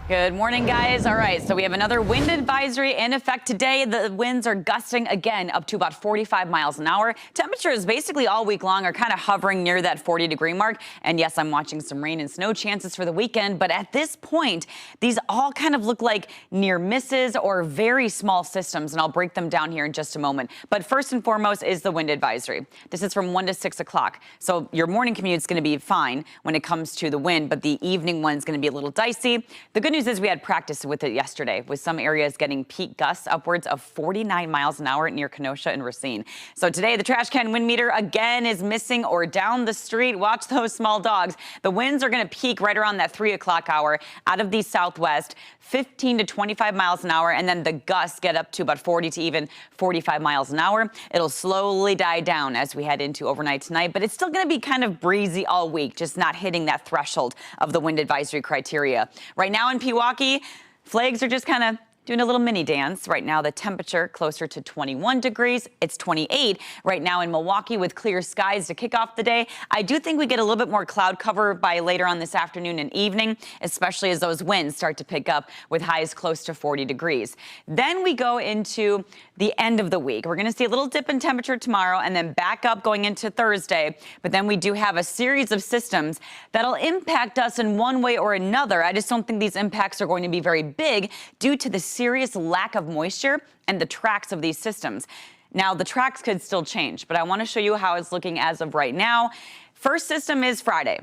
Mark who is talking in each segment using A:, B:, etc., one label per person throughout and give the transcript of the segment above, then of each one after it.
A: Good morning, guys. All right, so we have another wind advisory in effect today. The winds are gusting again up to about 45 miles an hour. Temperatures basically all week long are kind of hovering near that 40-degree mark. And yes, I'm watching some rain and snow chances for the weekend. But at this point, these all kind of look like near misses or very small systems. And I'll break them down here in just a moment. But first and foremost is the wind advisory. This is from 1 to 6 o'clock. So your morning commute is going to be fine when it comes to the wind, but the evening one is going to be a little dicey. The good news is we had practice with it yesterday, with some areas getting peak gusts upwards of 49 miles an hour near Kenosha and Racine. So today, the trash can wind meter again is missing or down the street. Watch those small dogs. The winds are going to peak right around that 3 o'clock hour out of the southwest, 15 to 25 miles an hour, and then the gusts get up to about 40 to even 45 miles an hour. It'll slowly die down as we head into overnight tonight, but it's still going to be kind of breezy all week, just not hitting that threshold of the wind advisory criteria. Right now in Pewaukee, flags are just kind of doing a little mini dance. Right now, the temperature closer to 21 degrees. It's 28 right now in Milwaukee with clear skies to kick off the day. I do think we get a little bit more cloud cover by later on this afternoon and evening, especially as those winds start to pick up with highs close to 40 degrees. Then we go into the end of the week. We're going to see a little dip in temperature tomorrow and then back up going into Thursday. But then we do have a series of systems that'll impact us in one way or another. I just don't think these impacts are going to be very big due to the serious lack of moisture and the tracks of these systems. Now, the tracks could still change, but I want to show you how it's looking as of right now. First system is Friday.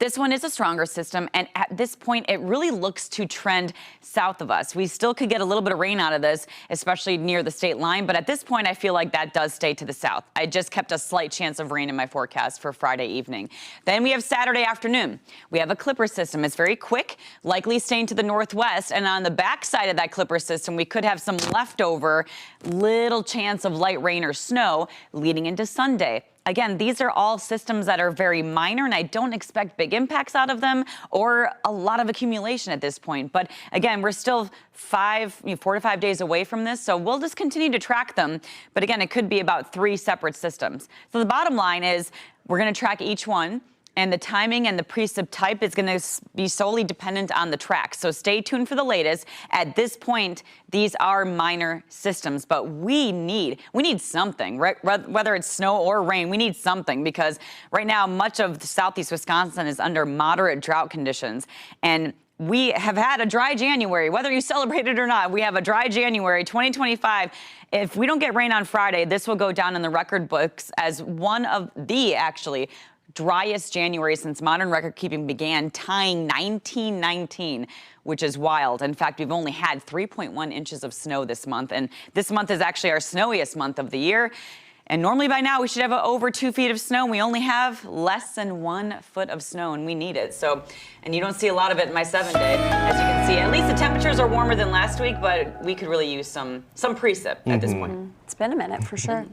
A: This one is a stronger system, and at this point, it really looks to trend south of us. We still could get a little bit of rain out of this, especially near the state line, but at this point, I feel like that does stay to the south. I just kept a slight chance of rain in my forecast for Friday evening. Then we have Saturday afternoon. We have a Clipper system. It's very quick, likely staying to the northwest, and on the backside of that Clipper system, we could have some leftover little chance of light rain or snow leading into Sunday. Again, these are all systems that are very minor, and I don't expect big impacts out of them or a lot of accumulation at this point. But again, we're still 4 to 5 days away from this, so we'll just continue to track them. But again, it could be about 3 separate systems. So the bottom line is we're going to track each one, and the timing and the precip type is going to be solely dependent on the track. So stay tuned for the latest. At this point, these are minor systems, but we need something, right? Whether it's snow or rain, we need something, because right now much of southeast Wisconsin is under moderate drought conditions. And we have had a dry January, whether you celebrate it or not. We have a dry January 2025. If we don't get rain on Friday, this will go down in the record books as one of the driest January since modern record keeping began, tying 1919, which is wild. In fact, we've only had 3.1 inches of snow this month, and this month is actually our snowiest month of the year. And normally by now we should have over 2 feet of snow. We only have less than 1 foot of snow, and we need it. So, and you don't see a lot of it in my 7-day, as you can see. At least the temperatures are warmer than last week, but we could really use some precip at this point.
B: It's been a minute for sure.